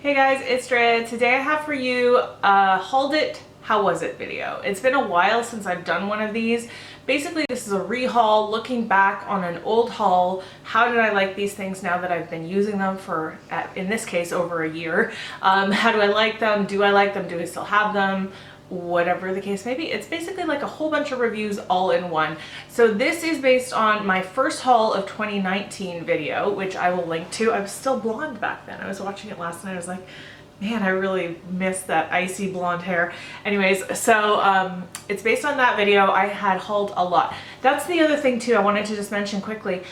Hey guys, it's Drea. Today I have for you a hauled it, how was it video. It's been a while since I've done one of these. Basically, this is a rehaul, looking back on an old haul. How did I like these things now that I've been using them for, in this case, over a year? How do I like them? Do I like them? Do I still have them? Whatever the case may be. It's basically like a whole bunch of reviews all in one. So this is based on my first haul of 2019 video, which I will link to. I was still blonde back then. I was watching it last night. I was like, man, I really miss that icy blonde hair. Anyways, so it's based on that video. I had hauled a lot. That's the other thing too I wanted to just mention quickly.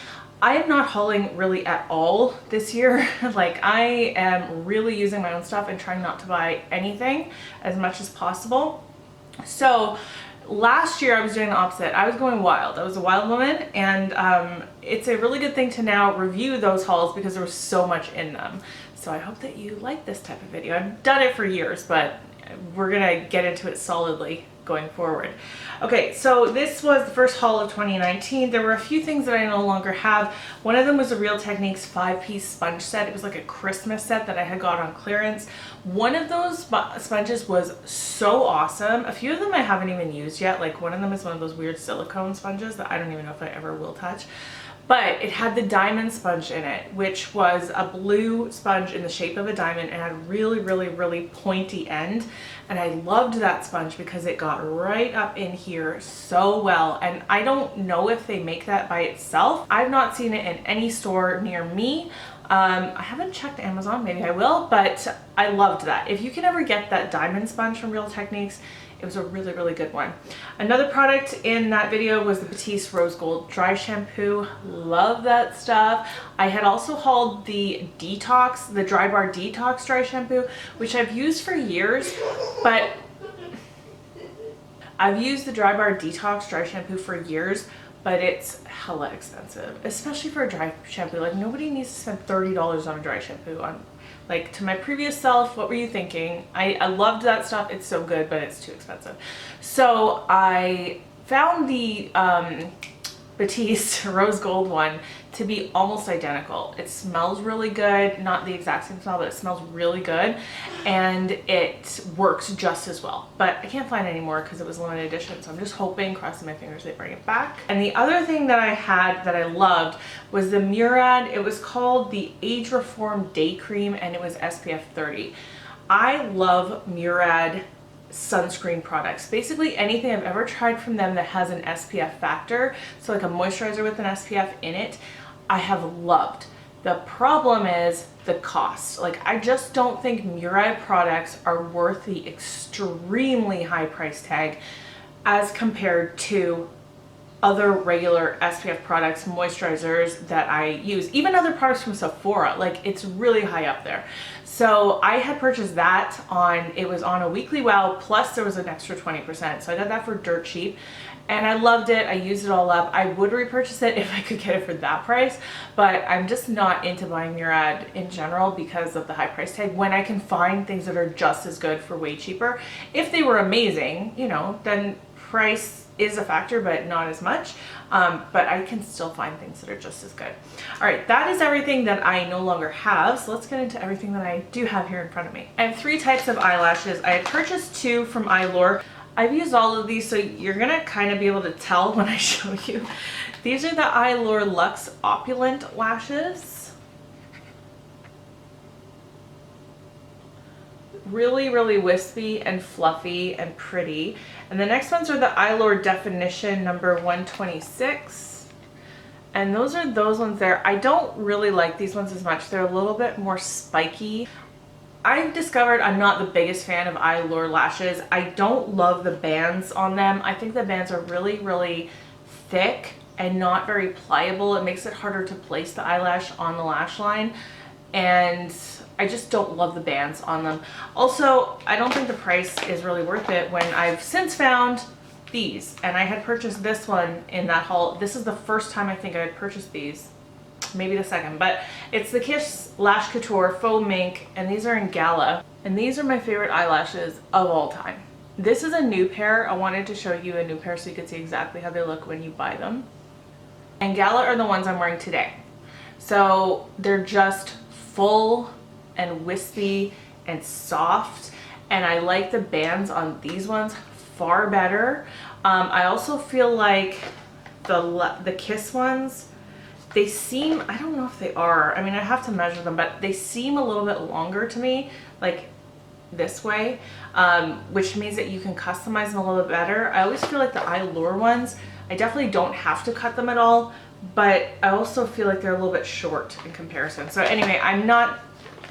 I am not hauling really at all this year. Like, I am really using my own stuff and trying not to buy anything as much as possible. So last year I was doing the opposite. I was going wild. I was a wild woman, and it's a really good thing to now review those hauls because there was so much in them. So I hope that you like this type of video. I've done it for years, but we're gonna get into it solidly going forward. Okay, so this was the first haul of 2019. There were a few things that I no longer have. One of them was a Real Techniques 5-piece sponge set. It was like a Christmas set that I had got on clearance. One of those sponges was so awesome. A few of them I haven't even used yet. Like, one of them is one of those weird silicone sponges that I don't even know if I ever will touch. But it had the diamond sponge in it, which was a blue sponge in the shape of a diamond and had really pointy end. And I loved that sponge because it got right up in here so well. And I don't know if they make that by itself. I've not seen it in any store near me. I haven't checked Amazon, maybe I will, but I loved that. If you can ever get that diamond sponge from Real Techniques, it was a really good one. Another product in that video was the Batiste Rose Gold Dry Shampoo. Love that stuff. I had also hauled the Detox, the Dry Bar Detox Dry Shampoo, which I've used for years, but I've used the Dry Bar Detox Dry Shampoo for years, but it's hella expensive, especially for a dry shampoo. Like, nobody needs to spend $30 on a dry shampoo. Like, to my previous self, what were you thinking? I loved that stuff. It's so good, but it's too expensive. So I found the Batiste Rose Gold one to be almost identical. It smells really good, not the exact same smell, but it smells really good, and it works just as well. But I can't find it anymore because it was limited edition, so I'm just hoping, crossing my fingers, they bring it back. And the other thing that I had that I loved was the Murad. It was called the Age Reform Day Cream, and it was SPF 30. I love Murad sunscreen products. Basically anything I've ever tried from them that has an SPF factor, so like a moisturizer with an SPF in it, I have loved. The problem is the cost. Like, I just don't think Murad products are worth the extremely high price tag as compared to other regular SPF products, moisturizers that I use, even other products from Sephora. Like, it's really high up there. So I had purchased that it was on a weekly wow, plus there was an extra 20%. So I got that for dirt cheap and I loved it. I used it all up. I would repurchase it if I could get it for that price, but I'm just not into buying Murad in general because of the high price tag when I can find things that are just as good for way cheaper. If they were amazing, you know, then price is a factor, but not as much. But I can still find things that are just as good. All right, that is everything that I no longer have. So let's get into everything that I do have here in front of me. I have 3 types of eyelashes. I had purchased 2 from Eyelure. I've used all of these, so you're gonna kind of be able to tell when I show you. These are the Eyelure Luxe Opulent lashes. Really wispy and fluffy and pretty. And the next ones are the Eyelure Definition number 126. And those are those ones there. I don't really like these ones as much. They're a little bit more spiky. I've discovered I'm not the biggest fan of Eyelure lashes. I don't love the bands on them. I think the bands are really thick and not very pliable. It makes it harder to place the eyelash on the lash line. And I just don't love the bands on them. Also, I don't think the price is really worth it when I've since found these. And I had purchased this one in that haul. This is the first time I think I had purchased these. Maybe the second, but it's the Kiss Lash Couture Faux Mink, and these are in Gala. And these are my favorite eyelashes of all time. This is a new pair. I wanted to show you a new pair so you could see exactly how they look when you buy them. And Gala are the ones I'm wearing today. So they're just full and wispy and soft. And I like the bands on these ones far better. I also feel like the Kiss ones, they seem, I don't know if they are, I mean, I have to measure them, but they seem a little bit longer to me, like this way, which means that you can customize them a little bit better. I always feel like the Allure ones, I definitely don't have to cut them at all, but I also feel like they're a little bit short in comparison. So anyway, I'm not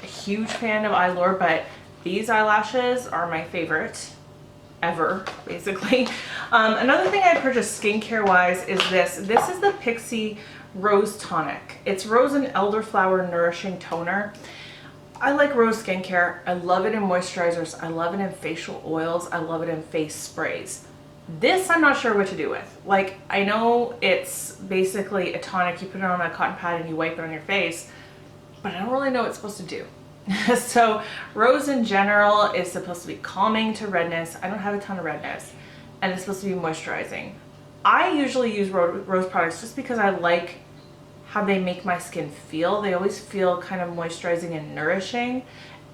a huge fan of Allure, but these eyelashes are my favorite ever, basically. Another thing I purchased skincare wise is this. This is the Pixi Rose Tonic. It's Rose and Elderflower Nourishing Toner. I like rose skincare. I love it in moisturizers. I love it in facial oils. I love it in face sprays. This I'm not sure what to do with. Like, I know it's basically a tonic. You put it on a cotton pad and you wipe it on your face, but I don't really know what it's supposed to do. So rose in general is supposed to be calming to redness. I don't have a ton of redness, and it's supposed to be moisturizing. I usually use rose products just because I like how they make my skin feel. They always feel kind of moisturizing and nourishing.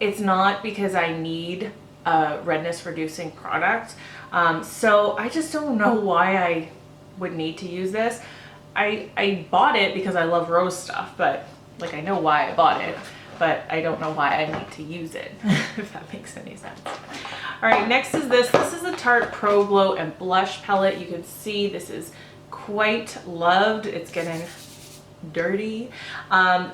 It's not because I need a redness reducing product. So I just don't know why I would need to use this. I bought it because I love rose stuff, but like, I know why I bought it, but I don't know why I need to use it, if that makes any sense. All right, next is this. This is the Tarte Pro Glow and Blush Palette. You can see this is quite loved. It's getting dirty.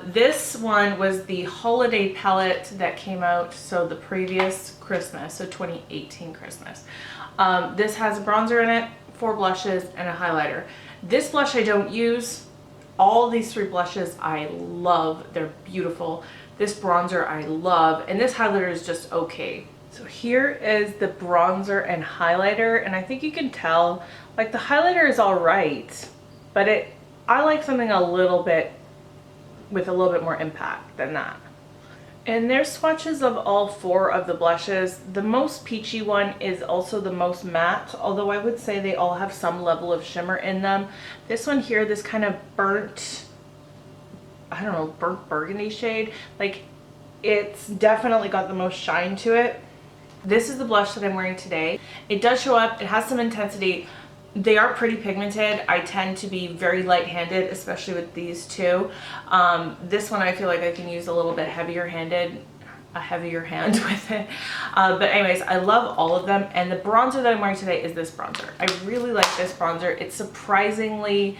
This one was the holiday palette that came out, so the previous Christmas, so 2018 Christmas. This has a bronzer in it, 4 blushes, and a highlighter. This blush I don't use. All these 3 blushes I love. They're beautiful. This bronzer I love, and this highlighter is just okay. So here is the bronzer and highlighter, and I think you can tell, like, the highlighter is all right, but I like something a little bit with a little bit more impact than that. And there's swatches of all 4 of the blushes. The most peachy one is also the most matte, although I would say they all have some level of shimmer in them. This one here, this kind of burnt, I don't know, burnt burgundy shade, like, it's definitely got the most shine to it. This is the blush that I'm wearing today. It does show up, it has some intensity. They are pretty pigmented. I tend to be very light-handed, especially with these two. This one I feel like I can use a little bit heavier hand with it. But anyways, I love all of them. And the bronzer that I'm wearing today is this bronzer. I really like this bronzer. It surprisingly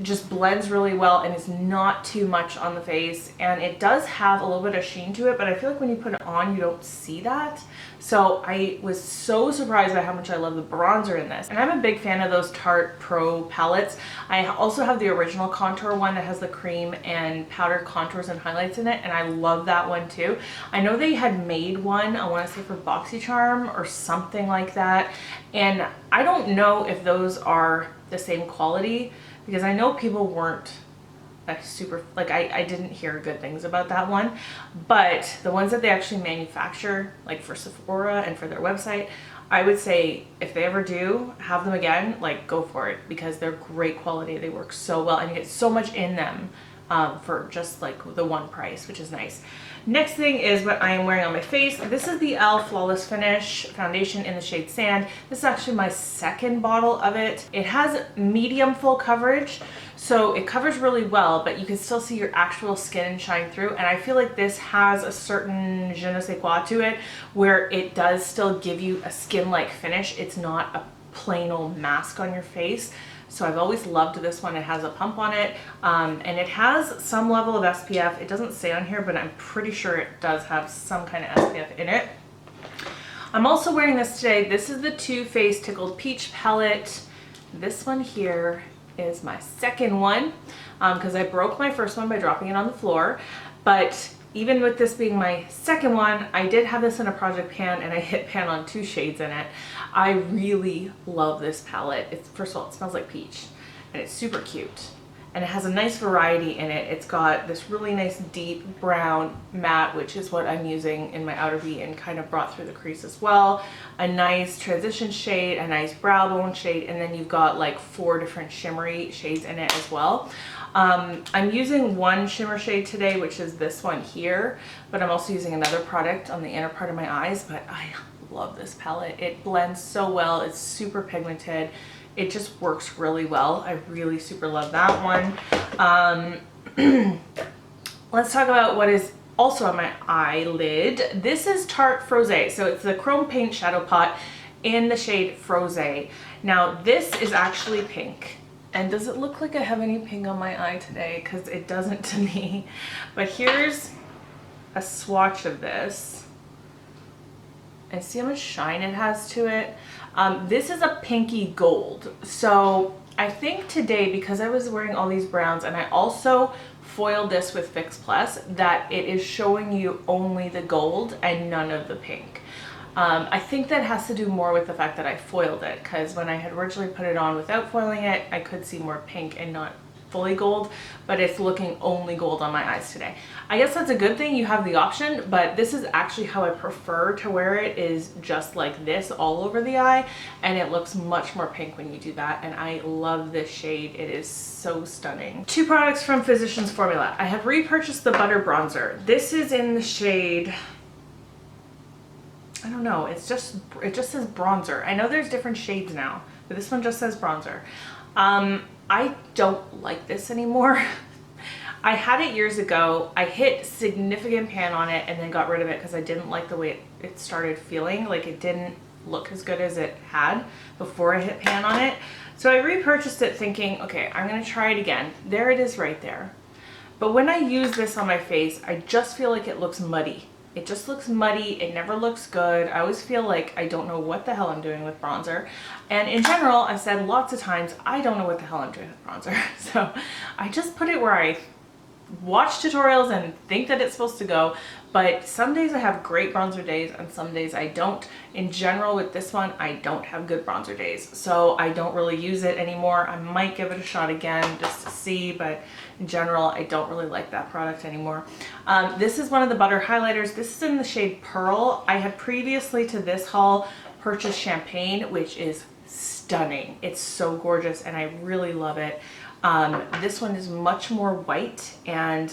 just blends really well and is not too much on the face. And it does have a little bit of sheen to it, but I feel like when you put it on, you don't see that. So I was so surprised by how much I love the bronzer in this. And I'm a big fan of those Tarte Pro palettes. I also have the original contour one that has the cream and powder contours and highlights in it, and I love that one too. I know they had made one, I want to say for BoxyCharm or something like that, and I don't know if those are the same quality, because I know people weren't like super, like I didn't hear good things about that one, but the ones that they actually manufacture, like for Sephora and for their website, I would say if they ever do have them again, like, go for it, because they're great quality. They work so well and you get so much in them for just like the one price, which is nice. Next thing is what I am wearing on my face. This is the e.l.f. Flawless Finish foundation in the shade Sand. This is actually my second bottle of it. It has medium full coverage, so it covers really well, but you can still see your actual skin shine through. And I feel like this has a certain je ne sais quoi to it, where it does still give you a skin-like finish. It's not a plain old mask on your face. So I've always loved this one. It has a pump on it, and it has some level of SPF. It doesn't say on here, but I'm pretty sure it does have some kind of SPF in it. I'm also wearing this today. This is the Too Faced Tickled Peach palette. This one here is my second one, because I broke my first one by dropping it on the floor. But even with this being my second one, I did have this in a project pan, and I hit pan on 2 shades in it. I really love this palette. It's, first of all, it smells like peach, and it's super cute. And it has a nice variety in it. It's got this really nice deep brown matte, which is what I'm using in my outer V, and kind of brought through the crease as well. A nice transition shade, a nice brow bone shade, and then you've got like 4 different shimmery shades in it as well. I'm using one shimmer shade today, which is this one here, but I'm also using another product on the inner part of my eyes. But I love this palette. It blends so well. It's super pigmented. It just works really well. I really super love that one. Let's talk about what is also on my eyelid. This is Tarte Frose. So it's the Chrome Paint Shadow Pot in the shade Frose. Now this is actually pink. And does it look like I have any pink on my eye today? Because it doesn't to me. But here's a swatch of this. And see how much shine it has to it? This is a pinky gold. So I think today, because I was wearing all these browns and I also foiled this with Fix Plus, that it is showing you only the gold and none of the pink. I think that has to do more with the fact that I foiled it, because when I had originally put it on without foiling it, I could see more pink and not fully gold, but it's looking only gold on my eyes today. I guess that's a good thing, you have the option, but this is actually how I prefer to wear it, is just like this all over the eye, and it looks much more pink when you do that, and I love this shade. It is so stunning. Two products from Physicians Formula. I have repurchased the Butter Bronzer. This is in the shade, I don't know, it just says bronzer. I know there's different shades now, but this one just says bronzer. I don't like this anymore. I had it years ago. I hit significant pan on it and then got rid of it because I didn't like the way it started feeling. Like it didn't look as good as it had before I hit pan on it. So I repurchased it thinking, okay, I'm gonna try it again. There it is right there. But when I use this on my face, I just feel like it looks muddy. It just looks muddy. It never looks good. I always feel like I don't know what the hell I'm doing with bronzer. And in general, I've said lots of times, I don't know what the hell I'm doing with bronzer. So I just put it where I watch tutorials and think that it's supposed to go. But some days I have great bronzer days and some days I don't. In general with this one, I don't have good bronzer days. So I don't really use it anymore. I might give it a shot again just to see, but in general, I don't really like that product anymore. This is one of the Butter highlighters. This is in the shade Pearl. I had previously to this haul purchased Champagne, which is stunning. It's so gorgeous and I really love it. This one is much more white, and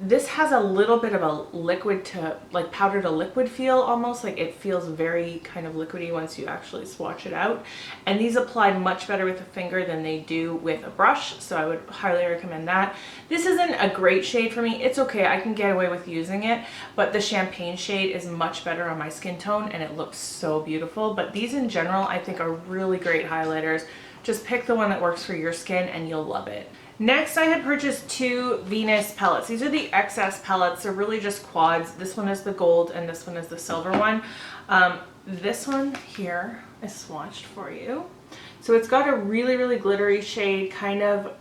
this has a little bit of a liquid to like powder to liquid feel almost. Like it feels very kind of liquidy once you actually swatch it out. And these apply much better with a finger than they do with a brush. So I would highly recommend that. This isn't a great shade for me. It's okay. I can get away with using it, but the Champagne shade is much better on my skin tone and it looks so beautiful. But these in general, I think are really great highlighters. Just pick the one that works for your skin and you'll love it. Next, I had purchased two Venus palettes. These are the XS palettes. They're really just quads. This one is the gold and this one is the silver one. This one here is swatched for you. So it's got a really, really glittery shade, kind of,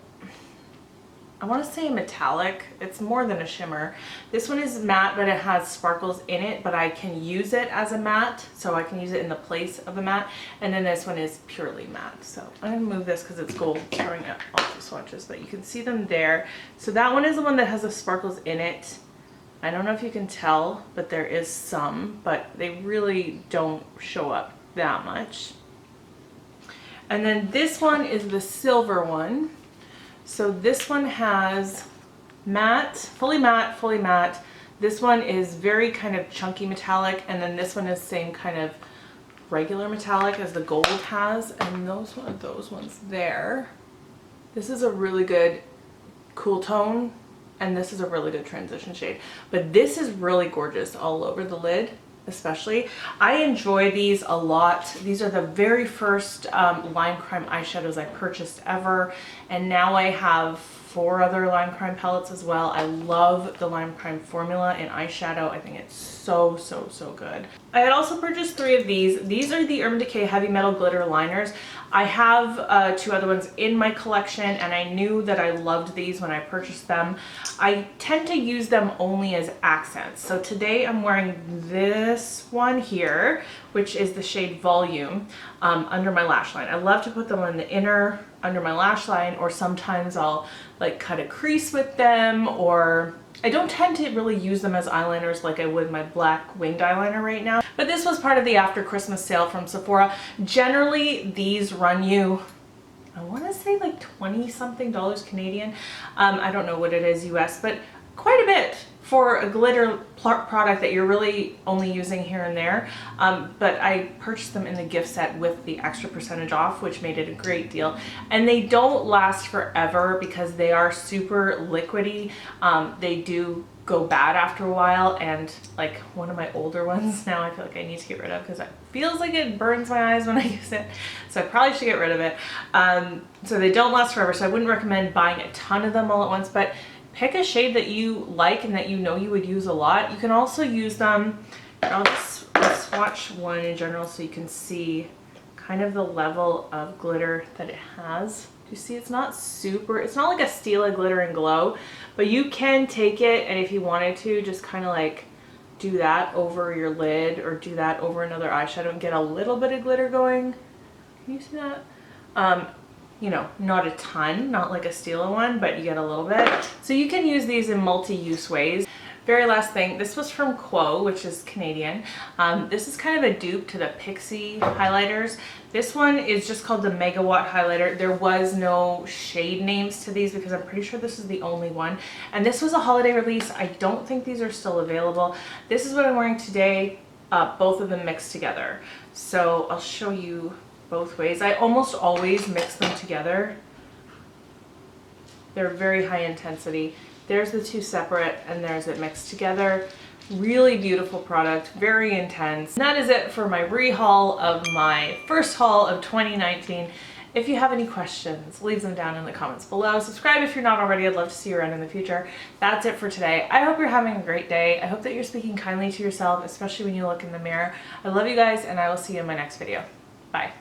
I want to say metallic. It's more than a shimmer. This one is matte, but it has sparkles in it, but I can use it as a matte, so I can use it in the place of a matte. And then this one is purely matte. So I'm going to move this because it's gold, showing it off the swatches, but you can see them there. So that one is the one that has the sparkles in it. I don't know if you can tell, but there is some, but they really don't show up that much. And then this one is the silver one. So this one has matte, fully matte, fully matte. This one is very kind of chunky metallic, and then this one is same kind of regular metallic as the gold has, and those ones there. This is a really good cool tone, and this is a really good transition shade. But this is really gorgeous all over the lid. Especially, I enjoy these a lot. These are the very first Lime Crime eyeshadows I purchased ever, and now I have 4 other Lime Crime palettes as well. I love the Lime Crime formula in eyeshadow. I think it's so, so, so good. I had also purchased 3 of these. These are the Urban Decay Heavy Metal Glitter Liners. I have 2 other ones in my collection, and I knew that I loved these when I purchased them. I tend to use them only as accents. So today I'm wearing this one here, which is the shade Volume, under my lash line. I love to put them on the inner under my lash line, or sometimes I'll like cut a crease with them, or I don't tend to really use them as eyeliners like I would my black winged eyeliner right now. But this was part of the after Christmas sale from Sephora. Generally, these run you I want to say like 20 something dollars Canadian. I don't know what it is US, but quite a bit for a glitter product that you're really only using here and there. But I purchased them in the gift set with the extra percentage off, which made it a great deal. And they don't last forever because they are super liquidy. They do go bad after a while, and like one of my older ones now I feel like I need to get rid of because it feels like it burns my eyes when I use it, so I probably should get rid of it. So they don't last forever, so I wouldn't recommend buying a ton of them all at once, but pick a shade that you like and that you know you would use a lot. You can also use them, I'll just swatch one in general so you can see kind of the level of glitter that it has. You see, it's not super, it's not like a Stila Glitter and Glow, but you can take it and if you wanted to, just kind of like do that over your lid or do that over another eyeshadow and get a little bit of glitter going. Can you see that? You know, not a ton, not like a Stila one, but you get a little bit. So you can use these in multi-use ways. Very last thing, this was from Quo, which is Canadian. This is kind of a dupe to the Pixie highlighters. This one is just called the Megawatt Highlighter. There was no shade names to these because I'm pretty sure this is the only one. And this was a holiday release. I don't think these are still available. This is what I'm wearing today, both of them mixed together. So I'll show you both ways. I almost always mix them together. They're very high intensity. There's the two separate and there's it mixed together. Really beautiful product, very intense. And that is it for my rehaul of my first haul of 2019. If you have any questions, leave them down in the comments below. Subscribe if you're not already. I'd love to see you around in the future. That's it for today. I hope you're having a great day. I hope that you're speaking kindly to yourself, especially when you look in the mirror. I love you guys and I will see you in my next video. Bye.